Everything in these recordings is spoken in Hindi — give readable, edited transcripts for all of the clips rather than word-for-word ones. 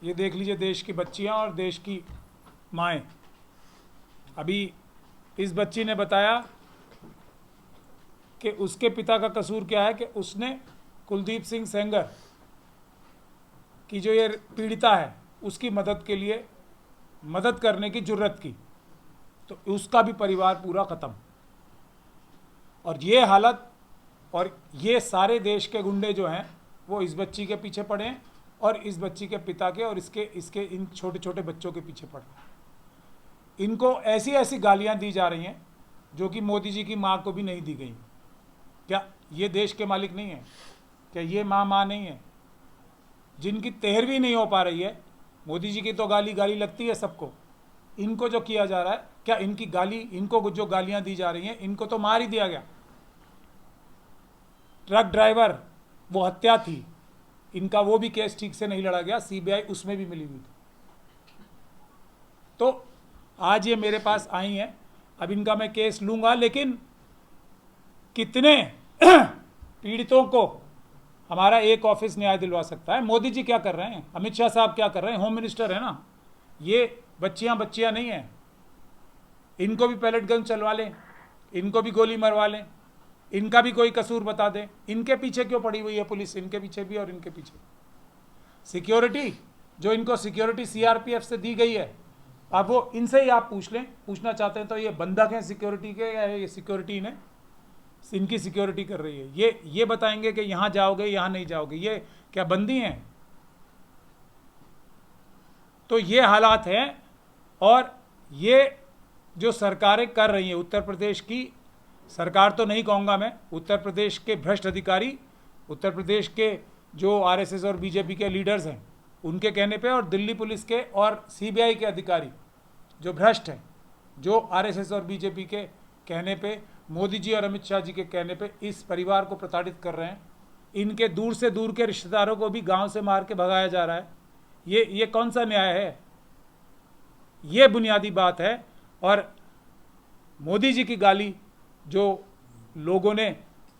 ये देख लीजिए देश की बच्चियां और देश की माएँ। अभी इस बच्ची ने बताया कि उसके पिता का कसूर क्या है कि उसने कुलदीप सिंह सेंगर की जो ये पीड़िता है उसकी मदद के लिए मदद करने की जुर्रत की, तो उसका भी परिवार पूरा ख़त्म। और ये हालत और ये सारे देश के गुंडे जो हैं वो इस बच्ची के पीछे पड़े हैं और इस बच्ची के पिता के और इसके इन छोटे छोटे बच्चों के पीछे पड़े हैं। इनको ऐसी ऐसी गालियां दी जा रही हैं जो कि मोदी जी की माँ को भी नहीं दी गई। क्या ये देश के मालिक नहीं है? क्या ये माँ नहीं है? जिनकी 13वीं नहीं हो पा रही है, मोदी जी की तो गाली गाली लगती है सबको, इनको जो किया जा रहा है, क्या इनकी गाली, इनको जो गालियां दी जा रही हैं, इनको तो मार ही दिया गया। ट्रक ड्राइवर वो हत्या थी, इनका वो भी केस ठीक से नहीं लड़ा गया, सीबीआई उसमें भी मिली हुई थी। तो आज ये मेरे पास आई हैं, अब इनका मैं केस लूंगा, लेकिन कितने पीड़ितों को हमारा एक ऑफिस न्याय दिलवा सकता है? मोदी जी क्या कर रहे हैं, अमित शाह साहब क्या कर रहे हैं, होम मिनिस्टर है ना। ये बच्चियां नहीं हैं, इनको भी पैलेट गन चलवा लें, इनको भी गोली मरवा लें, इनका भी कोई कसूर बता दें। इनके पीछे क्यों पड़ी हुई है पुलिस? इनके पीछे भी और इनके पीछे सिक्योरिटी, जो इनको सिक्योरिटी सीआरपीएफ से दी गई है, अब वो इनसे ही आप पूछ लें, पूछना चाहते हैं तो ये बंधक हैं सिक्योरिटी के या ये सिक्योरिटी ने इनकी सिक्योरिटी कर रही है? ये बताएंगे कि यहां जाओगे यहां नहीं जाओगे, ये क्या बंदी हैं? तो ये हालात हैं। और ये जो सरकारें कर रही हैं, उत्तर प्रदेश की सरकार तो नहीं कहूँगा मैं, उत्तर प्रदेश के भ्रष्ट अधिकारी, उत्तर प्रदेश के जो आरएसएस और बीजेपी के लीडर्स हैं उनके कहने पे, और दिल्ली पुलिस के और सीबीआई के अधिकारी जो भ्रष्ट हैं, जो आरएसएस और बीजेपी के कहने पे, मोदी जी और अमित शाह जी के कहने पे इस परिवार को प्रताड़ित कर रहे हैं। इनके दूर से दूर के रिश्तेदारों को भी गांव से मार के भगाया जा रहा है। ये कौन सा न्याय है? ये बुनियादी बात है। और मोदी जी की गाली जो लोगों ने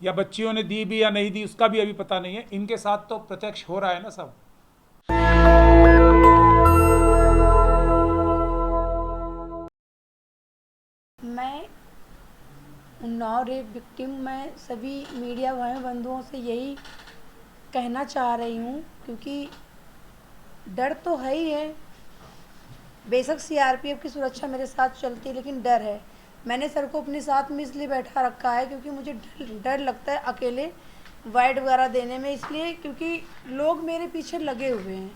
या बच्चियों ने दी भी या नहीं दी उसका भी अभी पता नहीं है, इनके साथ तो प्रत्यक्ष हो रहा है ना सब। मैं उन्नाव रेप विक्टिम, मैं सभी मीडिया भाई बंधुओं से यही कहना चाह रही हूँ, क्योंकि डर तो है ही है। बेशक सीआरपीएफ की सुरक्षा मेरे साथ चलती है, लेकिन डर है। मैंने सर को अपने साथ में इसलिए बैठा रखा है क्योंकि मुझे डर लगता है अकेले वाइड वगैरह देने में, इसलिए क्योंकि लोग मेरे पीछे लगे हुए हैं।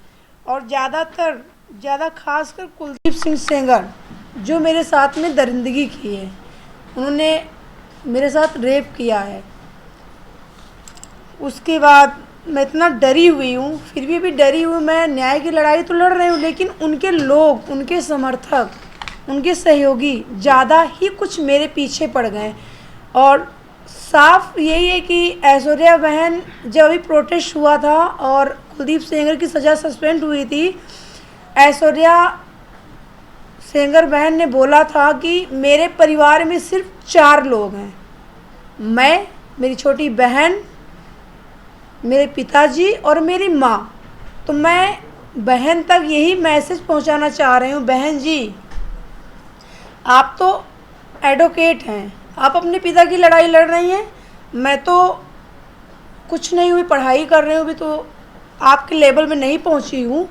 और ज़्यादा खासकर कुलदीप सिंह सेंगर जो मेरे साथ में दरिंदगी की है, उन्होंने मेरे साथ रेप किया है। उसके बाद मैं इतना डरी हुई हूँ, फिर भी डरी हुई मैं न्याय की लड़ाई तो लड़ रही हूँ, लेकिन उनके लोग, उनके समर्थक, उनके सहयोगी ज़्यादा ही कुछ मेरे पीछे पड़ गए। और साफ यही है कि ऐश्वर्या बहन जब अभी प्रोटेस्ट हुआ था और कुलदीप सेंगर की सज़ा सस्पेंड हुई थी, ऐश्वर्या सेंगर बहन ने बोला था कि मेरे परिवार में सिर्फ 4 लोग हैं, मैं, मेरी छोटी बहन, मेरे पिताजी और मेरी माँ। तो मैं बहन तक यही मैसेज पहुंचाना चाह रही हूँ, बहन जी आप तो एडवोकेट हैं, आप अपने पिता की लड़ाई लड़ रही हैं, मैं तो कुछ नहीं हुई, पढ़ाई कर रही हूँ, भी तो आपके लेवल में नहीं पहुंची हूँ,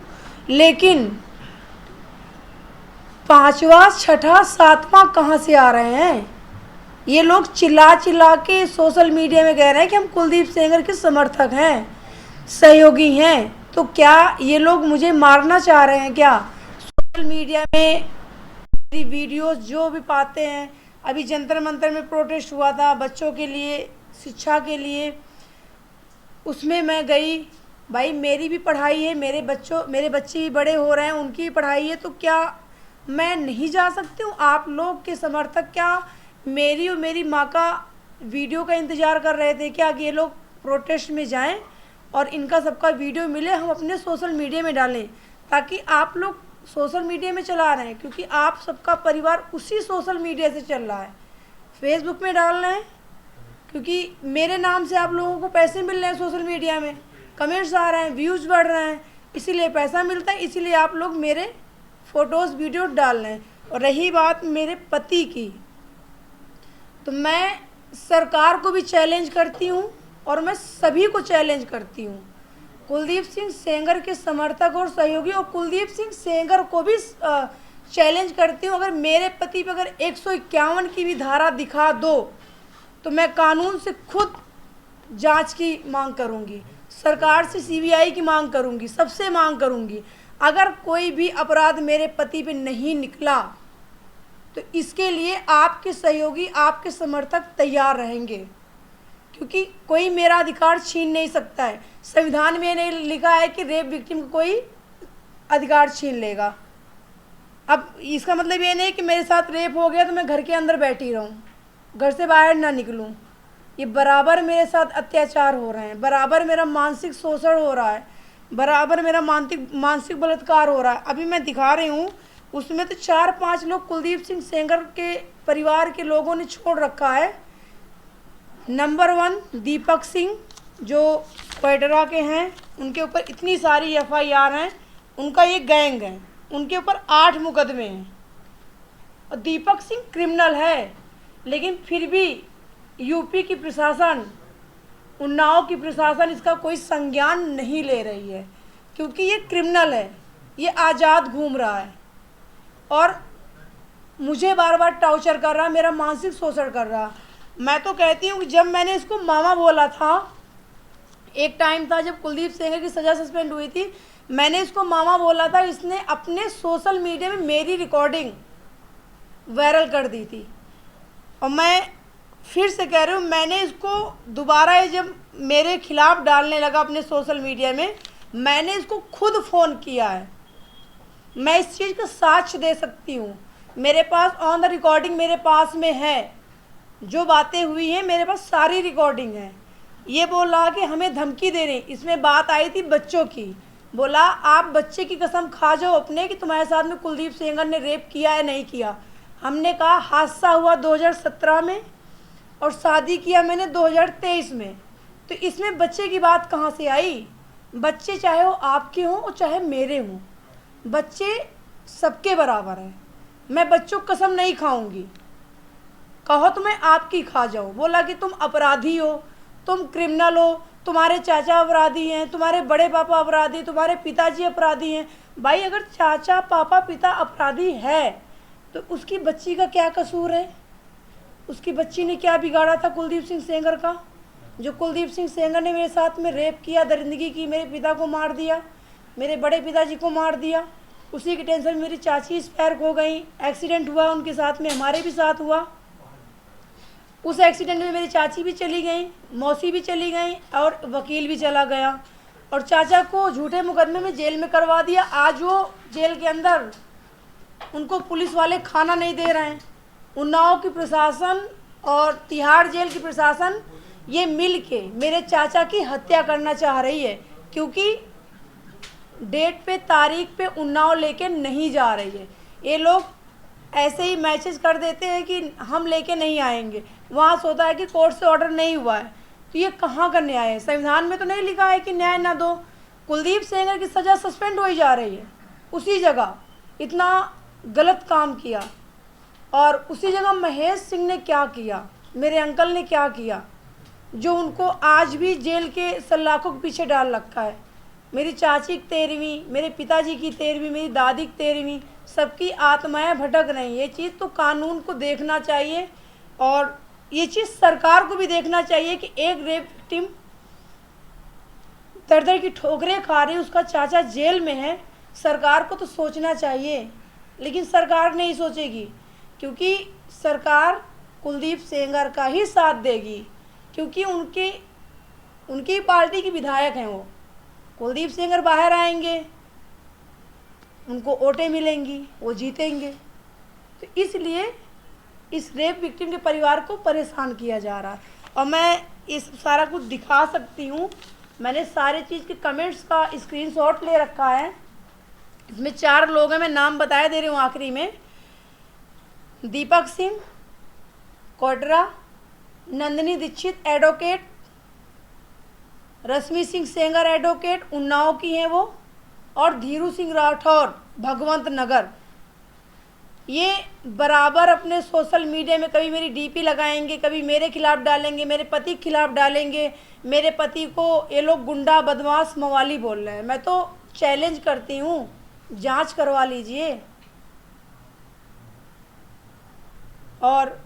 लेकिन 5वां 6ठा 7वां कहाँ से आ रहे हैं? ये लोग चिल्ला के सोशल मीडिया में कह रहे हैं कि हम कुलदीप सेंगर के समर्थक हैं, सहयोगी हैं। तो क्या ये लोग मुझे मारना चाह रहे हैं क्या? सोशल मीडिया में मेरी वीडियोस जो भी पाते हैं, अभी जंतर मंतर में प्रोटेस्ट हुआ था बच्चों के लिए, शिक्षा के लिए, उसमें मैं गई। भाई मेरी भी पढ़ाई है, मेरे बच्चे भी बड़े हो रहे हैं, उनकी भी पढ़ाई है, तो क्या मैं नहीं जा सकती हूँ? आप लोग के समर्थक क्या मेरी और मेरी माँ का वीडियो का इंतज़ार कर रहे थे क्या कि ये लोग प्रोटेस्ट में जाएं और इनका सबका वीडियो मिले, हम अपने सोशल मीडिया में डालें, ताकि आप लोग सोशल मीडिया में चला रहे हैं, क्योंकि आप सबका परिवार उसी सोशल मीडिया से चल रहा है, फेसबुक में डाल रहे हैं, क्योंकि मेरे नाम से आप लोगों को पैसे मिल रहे हैं, सोशल मीडिया में कमेंट्स आ रहे हैं, व्यूज़ बढ़ रहे हैं, इसीलिए पैसा मिलता है, इसीलिए आप लोग मेरे फ़ोटोज़ वीडियो डाल रहे हैं। और रही बात मेरे पति की, तो मैं सरकार को भी चैलेंज करती हूँ और मैं सभी को चैलेंज करती हूँ, कुलदीप सिंह सेंगर के समर्थक और सहयोगी, और कुलदीप सिंह सेंगर को भी चैलेंज करती हूँ, अगर मेरे पति पर अगर 151 की भी धारा दिखा दो तो मैं कानून से खुद जांच की मांग करूंगी, सरकार से सीबीआई की मांग करूंगी, सबसे मांग करूंगी। अगर कोई भी अपराध मेरे पति पे नहीं निकला तो इसके लिए आपके सहयोगी, आपके समर्थक तैयार रहेंगे, क्योंकि कोई मेरा अधिकार छीन नहीं सकता है। संविधान में नहीं लिखा है कि रेप विक्टिम को कोई अधिकार छीन लेगा। अब इसका मतलब ये नहीं कि मेरे साथ रेप हो गया तो मैं घर के अंदर बैठी रहूं, घर से बाहर ना निकलूं। ये बराबर मेरे साथ अत्याचार हो रहे हैं, बराबर मेरा मानसिक शोषण हो रहा है, बराबर मेरा मानसिक बलात्कार हो रहा है। अभी मैं दिखा रही हूँ, उसमें तो 4-5 लोग कुलदीप सिंह सेंगर के परिवार के लोगों ने छोड़ रखा है। नंबर 1 दीपक सिंह जो क्वेडरा के हैं, उनके ऊपर इतनी सारी एफआईआर हैं, उनका ये गैंग है, उनके ऊपर 8 मुकदमे हैं। और दीपक सिंह क्रिमिनल है, लेकिन फिर भी यूपी की प्रशासन, उन्नाव की प्रशासन इसका कोई संज्ञान नहीं ले रही है, क्योंकि ये क्रिमिनल है, ये आज़ाद घूम रहा है और मुझे बार बार टॉर्चर कर रहा है, मेरा मानसिक शोषण कर रहा। मैं तो कहती हूँ कि जब मैंने इसको मामा बोला था, एक टाइम था जब कुलदीप सेंगर की सज़ा सस्पेंड हुई थी, मैंने इसको मामा बोला था, इसने अपने सोशल मीडिया में मेरी रिकॉर्डिंग वायरल कर दी थी। और मैं फिर से कह रही हूँ, मैंने इसको दोबारा ये जब मेरे खिलाफ़ डालने लगा अपने सोशल मीडिया में, मैंने इसको खुद फ़ोन किया है। मैं इस चीज़ का साक्ष्य दे सकती हूँ, मेरे पास ऑन द रिकॉर्डिंग मेरे पास में है, जो बातें हुई हैं मेरे पास सारी रिकॉर्डिंग है। ये बोल रहा कि हमें धमकी दे रही, इसमें बात आई थी बच्चों की, बोला आप बच्चे की कसम खा जाओ अपने कि तुम्हारे साथ में कुलदीप सेंगर ने रेप किया है नहीं किया। हमने कहा हादसा हुआ 2017 में और शादी किया मैंने 2023 में, तो इसमें बच्चे की बात कहाँ से आई? बच्चे चाहे वो आपके हों और चाहे मेरे हों, बच्चे सबके बराबर हैं। मैं बच्चों को कसम नहीं खाऊंगी, कहो तो मैं आपकी खा जाऊँ। बोला कि तुम अपराधी हो, तुम क्रिमिनल हो, तुम्हारे चाचा अपराधी हैं, तुम्हारे बड़े पापा अपराधी, तुम्हारे पिताजी अपराधी हैं। भाई अगर चाचा पापा पिता अपराधी है तो उसकी बच्ची का क्या कसूर है? उसकी बच्ची ने क्या बिगाड़ा था कुलदीप सिंह सेंगर का? जो कुलदीप सिंह सेंगर ने मेरे साथ में रेप किया, दरिंदगी की, मेरे पिता को मार दिया, मेरे बड़े पिताजी को मार दिया, उसी की टेंशन में मेरी चाची एक्सपायर हो गई। एक्सीडेंट हुआ उनके साथ में, हमारे भी साथ हुआ। उस एक्सीडेंट में मेरी चाची भी चली गई, मौसी भी चली गई और वकील भी चला गया, और चाचा को झूठे मुकदमे में जेल में करवा दिया। आज वो जेल के अंदर, उनको पुलिस वाले खाना नहीं दे रहे हैं। उन्नाव की प्रशासन और तिहाड़ जेल की प्रशासन ये मिल के मेरे चाचा की हत्या करना चाह रही है, क्योंकि डेट पे तारीख पे उन्नाव लेके नहीं जा रही है। ये लोग ऐसे ही मैसेज कर देते हैं कि हम लेके नहीं आएंगे, वहाँ से होता है कि कोर्ट से ऑर्डर नहीं हुआ है। तो ये कहाँ का न्याय है? संविधान में तो नहीं लिखा है कि न्याय ना दो। कुलदीप सेंगर की सज़ा सस्पेंड हो ही जा रही है, उसी जगह इतना गलत काम किया। और उसी जगह महेश सिंह ने क्या किया, मेरे अंकल ने क्या किया, जो उनको आज भी जेल के सलाखों के पीछे डाल रखा है। मेरी चाची की 13वीं, मेरे पिताजी की 13वीं, मेरी दादी की 13वीं, सबकी आत्माएं भटक रही। ये चीज़ तो कानून को देखना चाहिए और ये चीज़ सरकार को भी देखना चाहिए कि एक रेप विक्टिम दर की ठोकरें खा रही, उसका चाचा जेल में है। सरकार को तो सोचना चाहिए, लेकिन सरकार नहीं सोचेगी, क्योंकि सरकार कुलदीप सेंगर का ही साथ देगी, क्योंकि उनकी पार्टी की विधायक हैं वो। कुलदीप सेंगर बाहर आएंगे, उनको वोटें मिलेंगी, वो जीतेंगे। तो इसलिए इस रेप विक्टिम के परिवार को परेशान किया जा रहा है। और मैं इस सारा कुछ दिखा सकती हूँ, मैंने सारे चीज़ के कमेंट्स का स्क्रीनशॉट ले रखा है। इसमें 4 लोग हैं, मैं नाम बताए दे रही हूँ आखिरी में। दीपक सिंह कोटरा, नंदिनी दीक्षित एडवोकेट, रश्मि सिंह सेंगर एडवोकेट, उन्नाव की हैं वो, और धीरू सिंह राठौर भगवंत नगर, ये बराबर अपने सोशल मीडिया में कभी मेरी डीपी लगाएंगे, कभी मेरे खिलाफ डालेंगे, मेरे पति के खिलाफ डालेंगे। मेरे पति को ये लोग गुंडा, बदमाश, मवाली बोल रहे हैं। मैं तो चैलेंज करती हूँ, जांच करवा लीजिए। और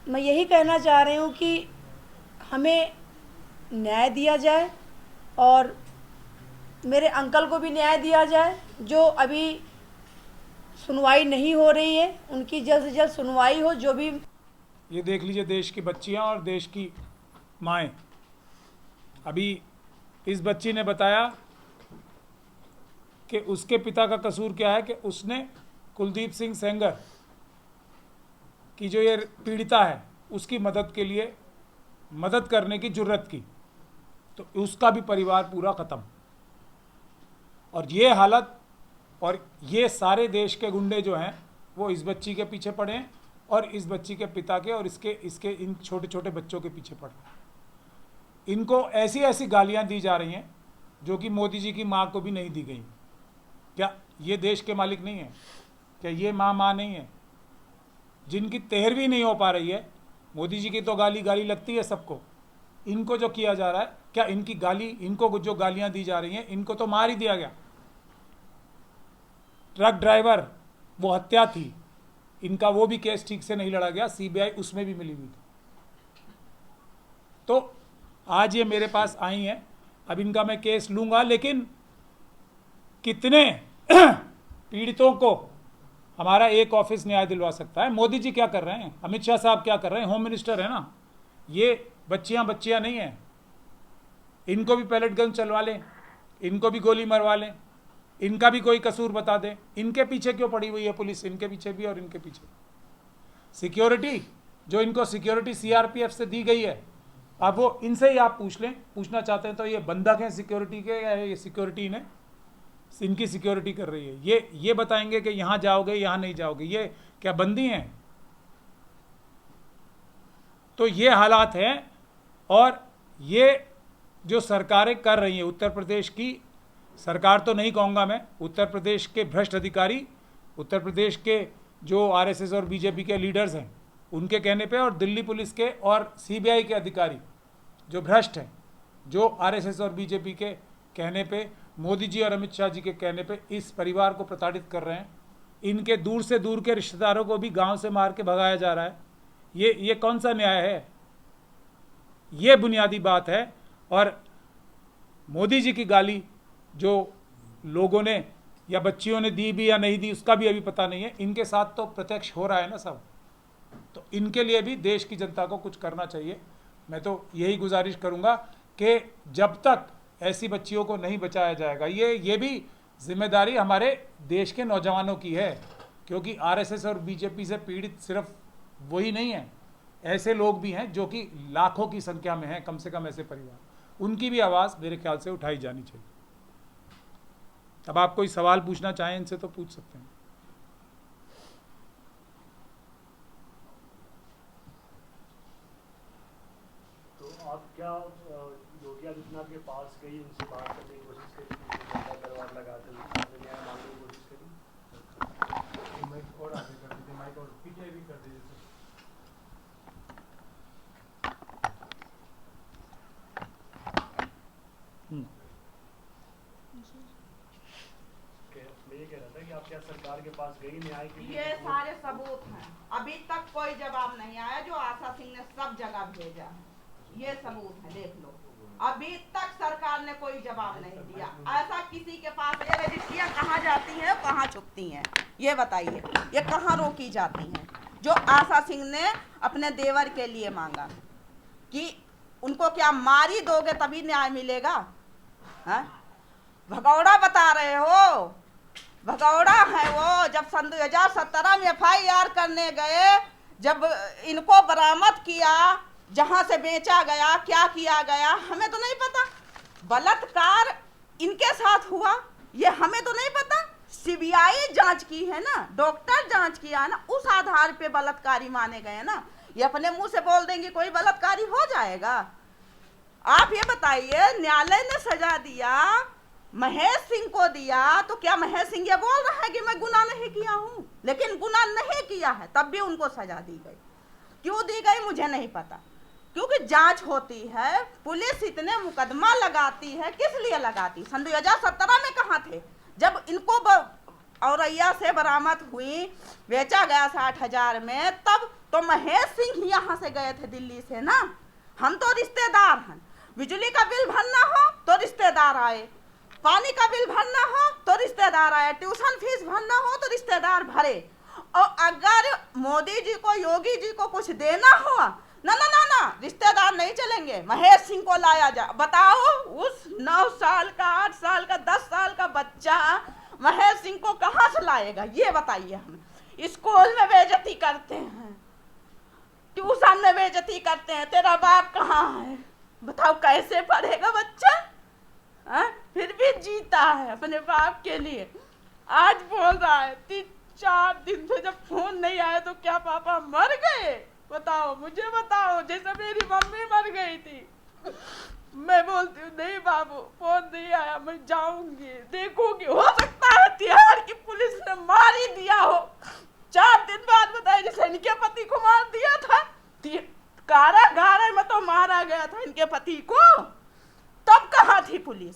मैं यही कहना चाह रही हूँ कि हमें न्याय दिया जाए और मेरे अंकल को भी न्याय दिया जाए। जो अभी सुनवाई नहीं हो रही है, उनकी जल्द से जल्द सुनवाई हो। जो भी ये देख लीजिए देश की बच्चियां और देश की माएँ। अभी इस बच्ची ने बताया कि उसके पिता का कसूर क्या है कि उसने कुलदीप सिंह सेंगर की जो ये पीड़िता है उसकी मदद के लिए मदद करने की जुर्रत की, तो उसका भी परिवार पूरा ख़त्म। और ये हालत और ये सारे देश के गुंडे जो हैं वो इस बच्ची के पीछे पड़े हैं और इस बच्ची के पिता के और इसके इन छोटे छोटे बच्चों के पीछे पड़े हैं। इनको ऐसी ऐसी गालियां दी जा रही हैं जो कि मोदी जी की माँ को भी नहीं दी गई। क्या ये देश के मालिक नहीं है? क्या ये माँ नहीं है? जिनकी 13वीं नहीं हो पा रही है। मोदी जी की तो गाली लगती है सबको। इनको जो किया जा रहा है, क्या इनकी गाली, इनको जो गालियां दी जा रही हैं, इनको तो मार ही दिया गया। ट्रक ड्राइवर, वो हत्या थी, इनका वो भी केस ठीक से नहीं लड़ा गया, सीबीआई उसमें भी मिली हुई थी। तो आज ये मेरे पास आई हैं, अब इनका मैं केस लूंगा। लेकिन कितने पीड़ितों को हमारा एक ऑफिस न्याय दिलवा सकता है? मोदी जी क्या कर रहे हैं? अमित शाह साहब क्या कर रहे हैं? होम मिनिस्टर है ना। ये बच्चियां नहीं हैं। इनको भी पैलेट गन चलवा लें, इनको भी गोली मरवा लें, इनका भी कोई कसूर बता दें। इनके पीछे क्यों पड़ी हुई है पुलिस? इनके पीछे भी और इनके पीछे सिक्योरिटी, जो इनको सिक्योरिटी सीआरपीएफ से दी गई है, अब वो इनसे ही आप पूछ लें। पूछना चाहते हैं तो ये बंधक हैं सिक्योरिटी के या ये सिक्योरिटी इन्हें इनकी सिक्योरिटी कर रही है? ये बताएंगे कि यहाँ जाओगे, यहाँ नहीं जाओगे। ये क्या बंदी हैं? तो ये हालात हैं। और ये जो सरकारें कर रही हैं, उत्तर प्रदेश की सरकार तो नहीं कहूँगा मैं, उत्तर प्रदेश के भ्रष्ट अधिकारी, उत्तर प्रदेश के जो आरएसएस और बीजेपी के लीडर्स हैं उनके कहने पे, और दिल्ली पुलिस के और सीबीआई के अधिकारी जो भ्रष्ट हैं, जो आरएसएस और बीजेपी के कहने पे, मोदी जी और अमित शाह जी के कहने पे इस परिवार को प्रताड़ित कर रहे हैं। इनके दूर से दूर के रिश्तेदारों को भी गांव से मार के भगाया जा रहा है। ये कौन सा न्याय है? ये बुनियादी बात है। और मोदी जी की गाली जो लोगों ने या बच्चियों ने दी भी या नहीं दी उसका भी अभी पता नहीं है। इनके साथ तो प्रत्यक्ष हो रहा है ना सब। तो इनके लिए भी देश की जनता को कुछ करना चाहिए। मैं तो यही गुजारिश करूंगा कि जब तक ऐसी बच्चियों को नहीं बचाया जाएगा, ये भी जिम्मेदारी हमारे देश के नौजवानों की है, क्योंकि आरएसएस और बीजेपी से पीड़ित सिर्फ वही नहीं है, ऐसे लोग भी हैं जो कि लाखों की संख्या में हैं, कम से कम ऐसे परिवार। उनकी भी आवाज़ मेरे ख्याल से उठाई जानी चाहिए। अब आप कोई सवाल पूछना चाहें इनसे तो पूछ सकते हैं। तो आप क्या योगी आदित्यनाथ के पास गई, उनसे बात करने की कोशिश करी, दरबार लगाकर न्याय मांगने की कोशिश करी? माइक और आगे कर दीजिए, माइक और पीछे भी कर दीजिए। मैं ये कह रहा था कि आप क्या सरकार के पास गई न्याय के लिए? ये सारे सबूत हैं, अभी तक कोई जवाब नहीं आया। जो आशा सिंह ने सब जगह भेजा है, ये सबूत है, देख लो। अभी तक सरकार ने कोई जवाब नहीं दिया। ऐसा किसी के पास ये रजिस्ट्रियां कहाँ जाती हैं, कहाँ छुपती हैं, ये बताइए। ये कहाँ रोकी जाती हैं? जो आशा सिंह ने अपने देवर के लिए मांगा कि उनको क्या मारी दोगे तभी न्याय मिलेगा? हाँ, भगौड़ा बता रहे हो, भगौड़ा है वो। जब सन 2017 में FIR करने गए, जब इनको बरामद किया, जहां से बेचा गया, क्या किया गया हमें तो नहीं पता। बलात्कार इनके साथ हुआ ये हमें तो नहीं पता। सीबीआई जांच की है ना, डॉक्टर जांच किया है ना, उस आधार पे बलात्कारी माने गए ना। ये अपने मुंह से बोल देंगे कोई बलात्कारी हो जाएगा? आप ये बताइए, न्यायालय ने सजा दिया महेश सिंह को दिया तो क्या महेश सिंह ये बोल रहा है कि मैं गुनाह नहीं किया हूं? लेकिन गुनाह नहीं किया है तब भी उनको सजा दी गई। क्यों दी गई मुझे नहीं पता, क्योंकि जांच होती है, पुलिस इतने मुकदमा लगाती है, किस लिए लगाती? सन 2017 में कहाँ थे जब इनको औरैया से बरामद हुई, बेचा गया 60,000 में, तब तो महेश सिंह ही यहाँ से गए थे दिल्ली से ना। हम तो रिश्तेदार हैं, बिजली का बिल भरना हो तो रिश्तेदार आए, पानी का बिल भरना हो तो रिश्तेदार आए, ट्यूशन फीस भरना हो तो रिश्तेदार भरे। और अगर मोदी जी को, योगी जी को कुछ देना हो, ना ना ना ना, रिश्तेदार नहीं चलेंगे, महेश सिंह को लाया जा। बताओ उस 9 साल का, 8 साल का, 10 साल का बच्चा महेश सिंह को कहाँ से लाएगा? ये बताइए हमें। स्कूल में बेइज्जती करते हैं, ट्यूशन में बेइज्जती करते हैं, तेरा बाप कहाँ है? बताओ कैसे पढ़ेगा बच्चा? फिर भी जीता है अपने बाप के लिए। आज बोल रहा है 3-4 दिन से जब फोन नहीं आया तो क्या पापा मर गए? बताओ, मुझे बताओ, जैसे मेरी मम्मी मर गई थी। मैं बोलती हूँ नहीं बाबू, फोन नहीं आया, मैं जाऊंगी, देखूंगी, हो सकता है तिहाड़ की पुलिस ने मार ही दिया हो। 4 दिन बाद बताया जैसे इनके पति को मार दिया था, कारागार में तो मारा गया था इनके पति को, तब कहाँ थी पुलिस?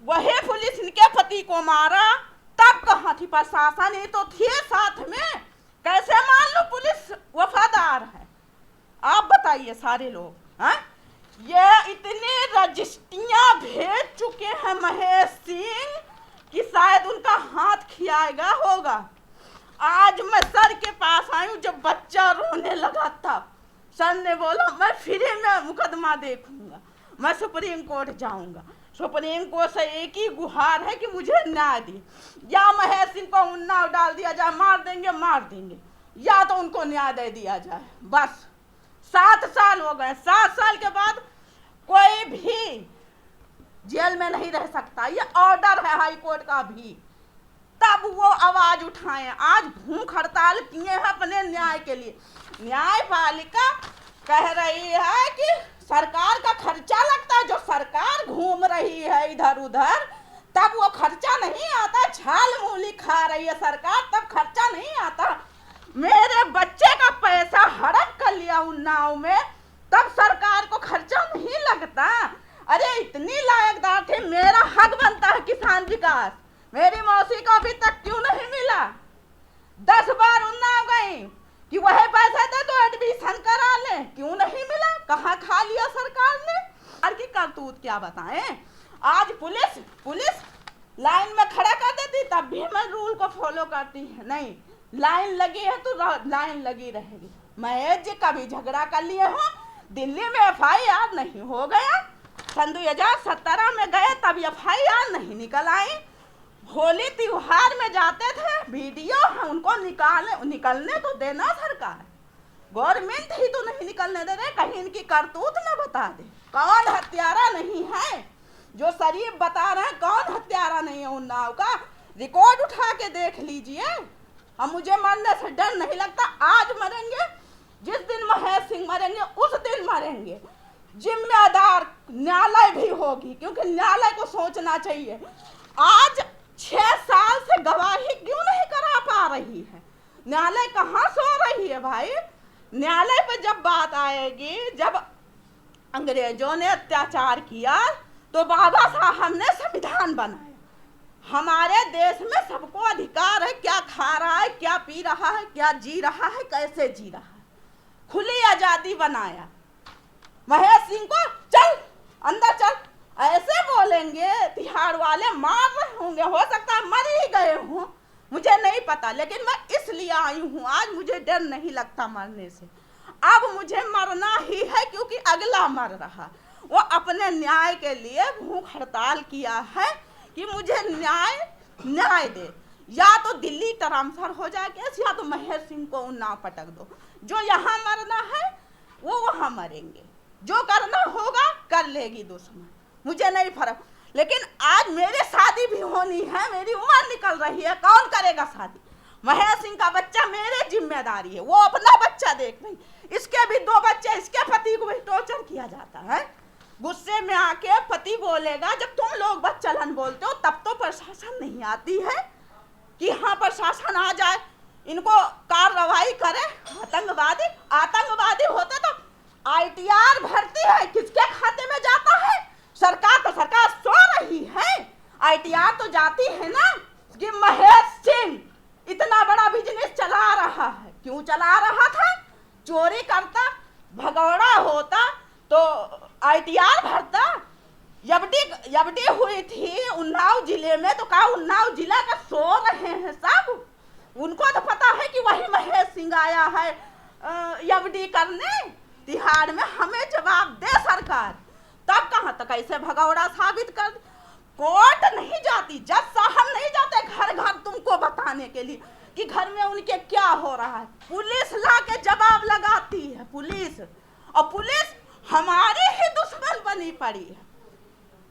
वही पुलिस इनके पति को मारा तब कहाँ थी? प्रशासन ही तो थी साथ में, कैसे मान लो पुलिस वफादार है? आप बताइए सारे लोग। ये इतनी रजिस्ट्रियां भेज चुके हैं महेश सिंह कि शायद उनका हाथ खियाएगा होगा। आज मैं सर के पास आई हूँ, जब बच्चा रोने लगा था, सर ने बोला मैं फ्री में मुकदमा देखूंगा, मैं सुप्रीम कोर्ट जाऊंगा। सुप्रीम कोर्ट से एक ही गुहार है कि मुझे न्याय दी, या महेश सिंह को उन्नाव डाल दिया जाए, मार देंगे, या तो उनको न्याय दे दिया जाए। बस 7 साल हो गए, 7 साल के बाद कोई भी जेल में नहीं रह सकता, ये ऑर्डर है हाई कोर्ट का भी। तब वो आवाज उठाएं, आज भूख हड़ताल किए हैं अपने न्याय के लिए। न्यायपालिका कह रही है कि सरकार का खर्चा लगता है, जो सरकार घूम रही है इधर उधर, तब वो खर्चा नहीं आता। छाल मूली खा रही है सरकार, तब खर्चा नहीं आता। मेरे बच्चे का पैसा हड़प कर लिया उन्नाव में, तब सरकार को खर्चा नहीं लगता। अरे इतनी लायकदार थे, मेरा हक बनता है किसान विकास, मेरी मौसी को अभी तक क्यों नहीं मिला? 10 बार उन्नाव गई कि वह पैसे दे तो एडमिशन करा ले, क्यों नहीं मिला? कहाँ खा लिया सरकार ने? और की करतूत क्या बताएं। आज पुलिस लाइन में खड़ा कर देती, तब भी मैं रूल को फॉलो करती है। नहीं, लाइन लगी है तो लाइन लगी रहेगी। महेश जी कभी झगड़ा कर लिए हो, दिल्ली में FIR नहीं हो गया, सन 2017 में गए तब FIR नहीं निकल आई। होली त्योहार में जाते थे, वीडियो है, उनको निकलने तो देना सरकार, गवर्नमेंट ही तो नहीं निकलने दे रहे। कहीं इनकी करतूत न बता दे, कौन हत्यारा नहीं है? जो शरीफ बता रहे हैं कौन हत्यारा नहीं है उन्नाव का, रिकॉर्ड उठा के देख लीजिए। अब मुझे मरने से डर नहीं लगता, आज मरेंगे, जिस दिन महेश सिंह मरेंगे उस दिन मरेंगे। जिम्मेदार न्यायालय भी होगी, क्योंकि न्यायालय को सोचना चाहिए। आज 6 साल से गवाही क्यों नहीं करा पा रही है? न्यायालय कहाँ सो रही है भाई? न्यायालय पर जब बात आएगी, जब अंग्रेजों ने अत्याचार किया तो बाबा साहब ने संविधान बनाया। हमारे देश में सबको अधिकार है, क्या खा रहा है, क्या पी रहा है, क्या जी रहा है, कैसे जी रहा है, खुली आजादी बनाया। महेश सिंह को चल अंदर चल, ऐसे बोलेंगे तिहाड़ वाले, मार रहे होंगे, हो सकता है मर ही गए हों, मुझे नहीं पता, लेकिन मैं इसलिए आई हूँ आज, मुझे डर नहीं लगता मरने से। अब मुझे मरना ही है, क्योंकि अगला मर रहा, वो अपने न्याय के लिए भूख हड़ताल किया है कि मुझे न्याय दे। या तो दिल्ली ट्रांसफर हो जाए केस, या तो महेश सिंह को उन्नाव पटक दो। जो यहाँ मरना है वो वहाँ मरेंगे, जो करना होगा कर लेगी दुश्मन, मुझे नहीं फर्क। लेकिन आज मेरे शादी भी होनी है, मेरी उम्र निकल रही है, कौन करेगा शादी? महेश सिंह का बच्चा मेरे जिम्मेदारी है, वो अपना बच्चा देख रही, इसके भी 2 बच्चे, इसके पति को भी टॉर्चर किया जाता है। गुस्से में आके पति बोलेगा, जब तुम लोग बस चलन बोलते हो तब तो प्रशासन नहीं आती है कि हाँ प्रशासन आ जाए, इनको कार्रवाई करे। आतंकवादी होते तो ITR भरती है, किसके खाते में जाता है? सरकार तो सरकार सो रही है, ITR तो जाती है ना कि महेश सिंह इतना बड़ा बिजनेस चला रहा है। क्यों चला रहा था? चोरी करता, भगौड़ा होता तो ITR भरता। यबडी हुई थी उन्नाव जिले में, तो कहा उन्नाव जिला का सो रहे हैं सब, उनको तो पता है कि वही महेश सिंह आया है यबडी करने तिहाड़ में। हमें जवाब दे सरकार, तब कहाँ तक ऐसे भगौड़ा साबित कर। कोर्ट नहीं जाती, जज साहब नहीं जाते घर घर तुमको बताने के लिए कि घर में उनके क्या हो रहा है। पुलिस ला के जवाब लगाती है पुलिस, और पुलिस हमारी ही दुश्मन बनी पड़ी है।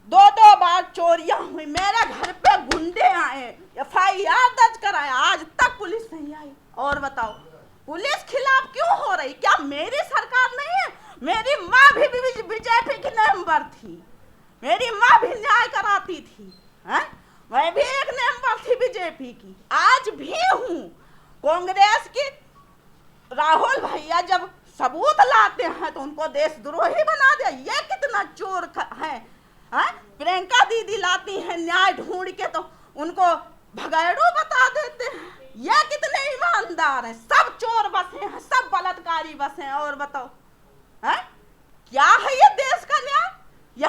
2 बार चोरियां हुई, मेरे घर पे गुंडे आए, FIR दर्ज कराया, आज तक पुलिस नहीं आई। और बताओ पुलिस खिलाफ क्यों हो रही? क्या मेरी सरकार नहीं है? मेरी माँ भी BJP की मेंबर थी, मेरी माँ भी न्याय कराती थी, है? मैं भी एक मेंबर थी BJP की, आज भी हूँ। कांग्रेस की राहुल भैया जब सबूत लाते हैं तो उनको देशद्रोही बना दिया। ये कितना चोर है? प्रियंका दीदी लाती हैं न्याय ढूंढ के तो उनको भगैड़ू बता देते हैं। ये कितने ईमानदार हैं? सब चोर बसे हैं, सब बलात्कारी बसे हैं। और बताओ है क्या है ये देश का न्याय? ये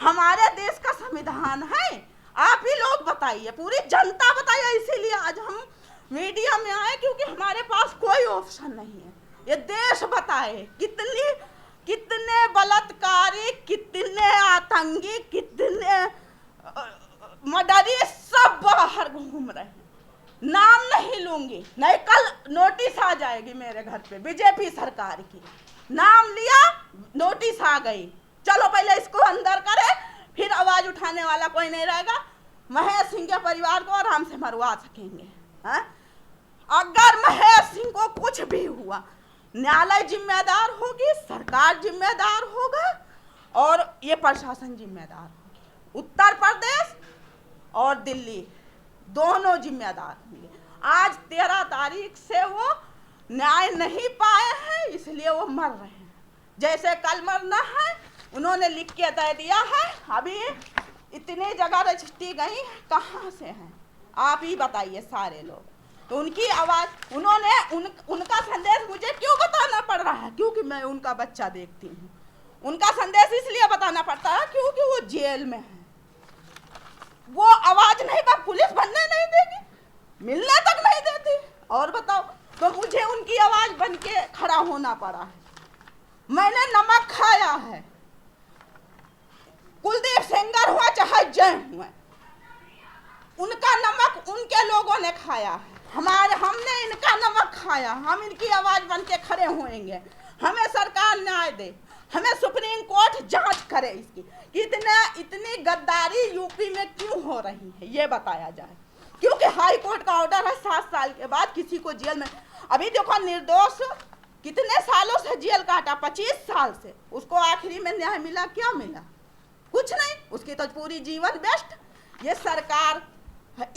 हमारे देश का संविधान है? आप ही लोग बताइए, पूरी जनता बताइए। इसीलिए आज हम मीडिया में आए, क्योंकि हमारे पास कोई ऑप्शन नहीं है। ये देश बताए कितने बलात्कारी, कितने आतंकी, कितने मर्डरी सब बाहर घूम रहे हैं। नाम नहीं लूंगी, नहीं कल नोटिस आ जाएगी मेरे घर पे BJP सरकार की। नाम लिया, नोटिस आ गई, चलो पहले इसको अंदर करे, फिर आवाज उठाने वाला कोई नहीं रहेगा। महेश सिंह के परिवार को आराम से मरवा सकेंगे। है? अगर महेश सिंह को कुछ भी हुआ, न्यायालय जिम्मेदार होगी, सरकार जिम्मेदार होगा, और ये प्रशासन जिम्मेदार होगी। उत्तर प्रदेश और दिल्ली दोनों जिम्मेदार होंगे। आज 13 तारीख से वो न्याय नहीं पाए हैं, इसलिए वो मर रहे हैं। जैसे कल मरना है उन्होंने लिख के दे दिया है। अभी इतनी जगह रजिस्ट्री गई, कहाँ से हैं आप ही बताइए सारे लोग। तो उनकी आवाज़ उनका संदेश मुझे क्यों बताना पड़ रहा है? क्योंकि मैं उनका बच्चा देखती हूँ। उनका संदेश इसलिए बताना पड़ता है क्योंकि वो जेल में है। वो आवाज़ नहीं, पर पुलिस बनने नहीं देगी, मिलने तक नहीं देती। और बताओ, तो मुझे उनकी आवाज़ बन के खड़ा होना पड़ा है। मैंने नमक खाया है, कुलदीप सेंगर हुआ चाहे जय हुआ, उनका नमक उनके लोगों ने खाया है। हमने इनका नमक खाया। हम इनकी आवाज बन के खड़े होएंगे। हमें सरकार न्याय दे, हमें सुप्रीम कोर्ट जांच करे इसकी कि इतनी गद्दारी यूपी में क्यों हो रही है, ये बताया जाए। क्योंकि हाई कोर्ट का ऑर्डर है 7 साल के बाद किसी को जेल में। अभी देखो निर्दोष कितने सालों से जेल काटा, 25 साल से, उसको आखिरी में न्याय मिला? क्या मिला? कुछ नहीं, उसकी तो पूरी जीवन वेस्ट। ये सरकार,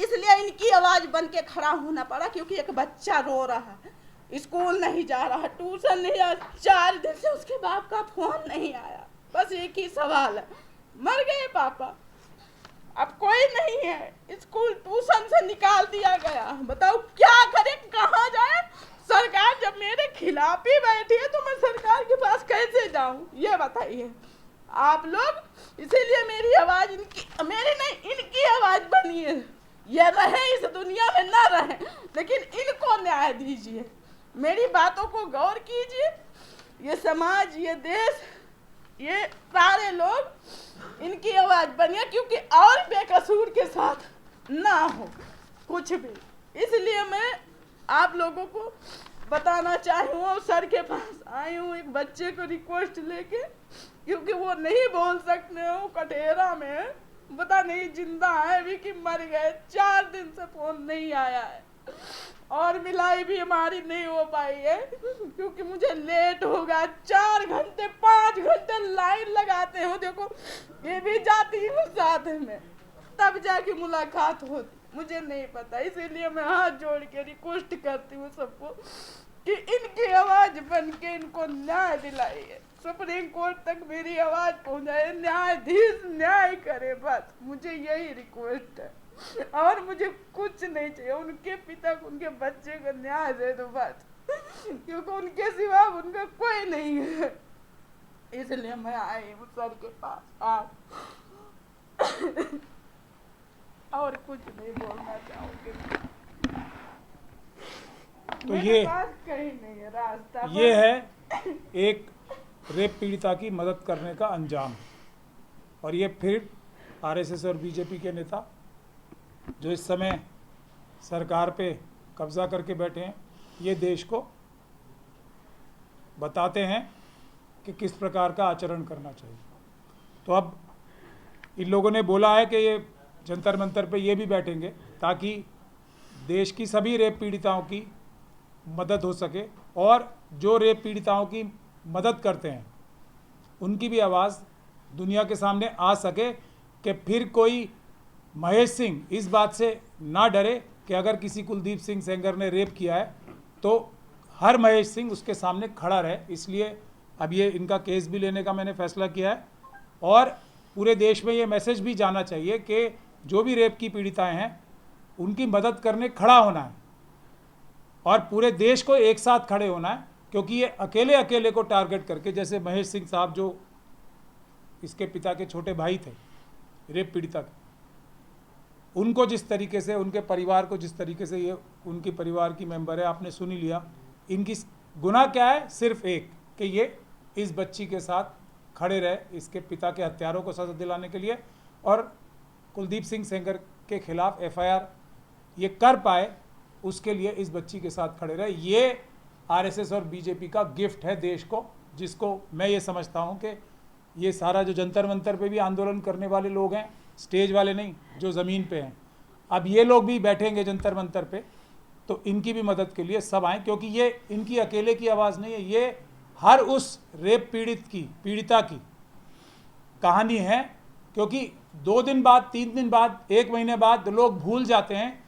इसलिए इनकी आवाज बन के खड़ा होना पड़ा, क्योंकि एक बच्चा रो रहा है, स्कूल नहीं जा रहा, ट्यूशन नहीं जा, 4 दिन से उसके बाप का फोन नहीं आया। बस एक ही सवाल है, मर गए पापा, अब कोई नहीं है, स्कूल ट्यूशन से निकाल दिया गया। बताओ क्या करें, कहाँ जाए? सरकार जब मेरे खिलाफ ही बैठी है तो मैं सरकार के पास कैसे जाऊं, ये बताइए आप लोग। इसीलिए मेरी आवाज मेरी नहीं, इनकी आवाज बनी है। ये रहे इस दुनिया में, ना रहे, लेकिन इनको न्याय दीजिए। मेरी बातों को गौर कीजिए। ये समाज, ये देश, ये सारे लोग इनकी आवाज बनिए, क्योंकि और बेकसूर के साथ ना हो कुछ भी। इसलिए मैं आप लोगों को बताना चाही हूँ, सर के पास आई हूँ एक बच्चे को रिक्वेस्ट लेके, क्योंकि वो नहीं बोल सकते हो, कटेरा में, पता नहीं जिंदा है भी कि मर गए। 4 दिन से फोन नहीं आया है। और मिलाई भी हमारी नहीं हो पाई है क्योंकि मुझे लेट हो गया। 4 घंटे 5 घंटे लाइन लगाते हो, देखो ये भी जाती हूँ साथ में, तब जाके मुलाकात होती। मुझे नहीं पता, इसीलिए मैं हाथ जोड़ के रिक्वेस्ट करती हूँ सबको कि इनकी आवाज बन के इनको न्याय दिलाइए, सुप्रीम कोर्ट तक मेरी आवाज पहुंचाए, न्यायाधीश न्याय करे, बस मुझे यही रिक्वेस्ट है और मुझे कुछ नहीं चाहिए। उनके पिता को, उनके बच्चे को न्याय दे दो बस, क्योंकि उनके सिवा उनका कोई नहीं है। इसलिए मैं आई हूँ सर के पास आज और कुछ नहीं बोलना चाहूँगी। तो ये पास कहीं नहीं है रास्ता, ये है एक रेप पीड़िता की मदद करने का अंजाम। और ये फिर आरएसएस और बीजेपी के नेता जो इस समय सरकार पे कब्जा करके बैठे हैं, ये देश को बताते हैं कि किस प्रकार का आचरण करना चाहिए। तो अब इन लोगों ने बोला है कि ये जंतर मंतर पे ये भी बैठेंगे ताकि देश की सभी रेप पीड़िताओं की मदद हो सके और जो रेप पीड़िताओं की मदद करते हैं उनकी भी आवाज़ दुनिया के सामने आ सके कि फिर कोई महेश सिंह इस बात से ना डरे कि अगर किसी कुलदीप सिंह सेंगर ने रेप किया है तो हर महेश सिंह उसके सामने खड़ा रहे। इसलिए अब ये इनका केस भी लेने का मैंने फैसला किया है और पूरे देश में ये मैसेज भी जाना चाहिए कि जो भी रेप की पीड़िताएं हैं उनकी मदद करने खड़ा होना है और पूरे देश को एक साथ खड़े होना है, क्योंकि ये अकेले अकेले को टारगेट करके, जैसे महेश सिंह साहब जो इसके पिता के छोटे भाई थे रेप पीड़िता के, उनको जिस तरीके से, उनके परिवार को जिस तरीके से, ये उनकी परिवार की मेंबर है, आपने सुन ही लिया। इनकी गुनाह क्या है? सिर्फ एक कि ये इस बच्ची के साथ खड़े रहे इसके पिता के हत्यारों को सजा दिलाने के लिए और कुलदीप सिंह सेंगर के खिलाफ एफआईआर ये कर पाए उसके लिए इस बच्ची के साथ खड़े रहे। ये आरएसएस और बीजेपी का गिफ्ट है देश को, जिसको मैं ये समझता हूँ कि ये सारा जो जंतर मंतर पे भी आंदोलन करने वाले लोग हैं, स्टेज वाले नहीं, जो ज़मीन पे हैं, अब ये लोग भी बैठेंगे जंतर मंतर पे, तो इनकी भी मदद के लिए सब आएँ, क्योंकि ये इनकी अकेले की आवाज़ नहीं है, ये हर उस रेप पीड़िता की कहानी है। क्योंकि 2 दिन बाद, 3 दिन बाद, 1 महीने बाद लोग भूल जाते हैं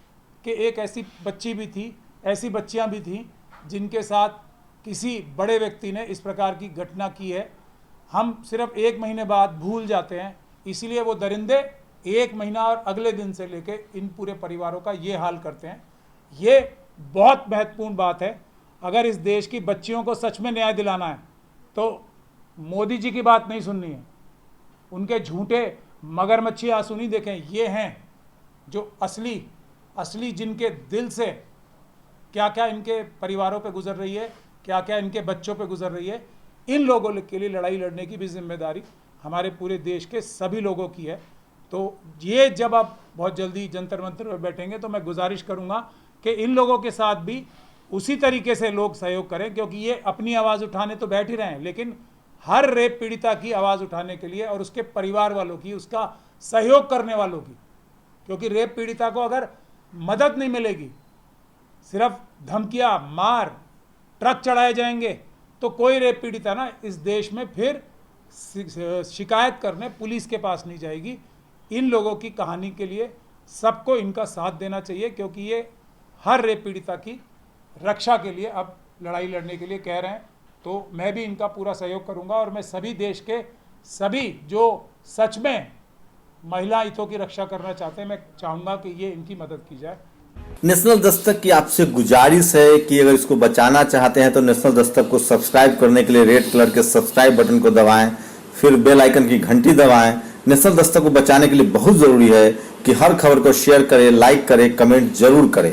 कि एक ऐसी बच्ची भी थी, ऐसी बच्चियां भी थीं जिनके साथ किसी बड़े व्यक्ति ने इस प्रकार की घटना की है। हम सिर्फ 1 महीने बाद भूल जाते हैं, इसीलिए वो दरिंदे 1 महीना और अगले दिन से लेके इन पूरे परिवारों का ये हाल करते हैं। ये बहुत महत्वपूर्ण बात है। अगर इस देश की बच्चियों को सच में न्याय दिलाना है तो मोदी जी की बात नहीं सुननी है, उनके झूठे मगरमच्छी आंसू नहीं देखें। ये हैं जो असली जिनके दिल से क्या क्या इनके परिवारों पे गुजर रही है, क्या क्या इनके बच्चों पे गुजर रही है, इन लोगों के लिए लड़ाई लड़ने की भी जिम्मेदारी हमारे पूरे देश के सभी लोगों की है। तो ये जब आप बहुत जल्दी जंतर मंतर पर बैठेंगे तो मैं गुजारिश करूँगा कि इन लोगों के साथ भी उसी तरीके से लोग सहयोग करें, क्योंकि ये अपनी आवाज़ उठाने तो बैठ ही रहे हैं, लेकिन हर रेप पीड़िता की आवाज़ उठाने के लिए और उसके परिवार वालों की, उसका सहयोग करने वालों की, क्योंकि रेप पीड़िता को अगर मदद नहीं मिलेगी, सिर्फ धमकियाँ, मार, ट्रक चढ़ाए जाएंगे, तो कोई रेप पीड़िता ना इस देश में फिर शिकायत करने पुलिस के पास नहीं जाएगी। इन लोगों की कहानी के लिए सबको इनका साथ देना चाहिए, क्योंकि ये हर रेप पीड़िता की रक्षा के लिए अब लड़ाई लड़ने के लिए कह रहे हैं। तो मैं भी इनका पूरा सहयोग करूंगा और मैं सभी देश के सभी जो सच में महिला हितों की रक्षा करना चाहते हैं, मैं चाहूँगा कि ये इनकी मदद की जाए। नेशनल दस्तक की आपसे गुजारिश है कि अगर इसको बचाना चाहते हैं तो नेशनल दस्तक को सब्सक्राइब करने के लिए रेड कलर के सब्सक्राइब बटन को दबाएं, फिर बेल आइकन की घंटी दबाएं। नेशनल दस्तक को बचाने के लिए बहुत ज़रूरी है कि हर खबर को शेयर करें, लाइक करें, कमेंट जरूर करें।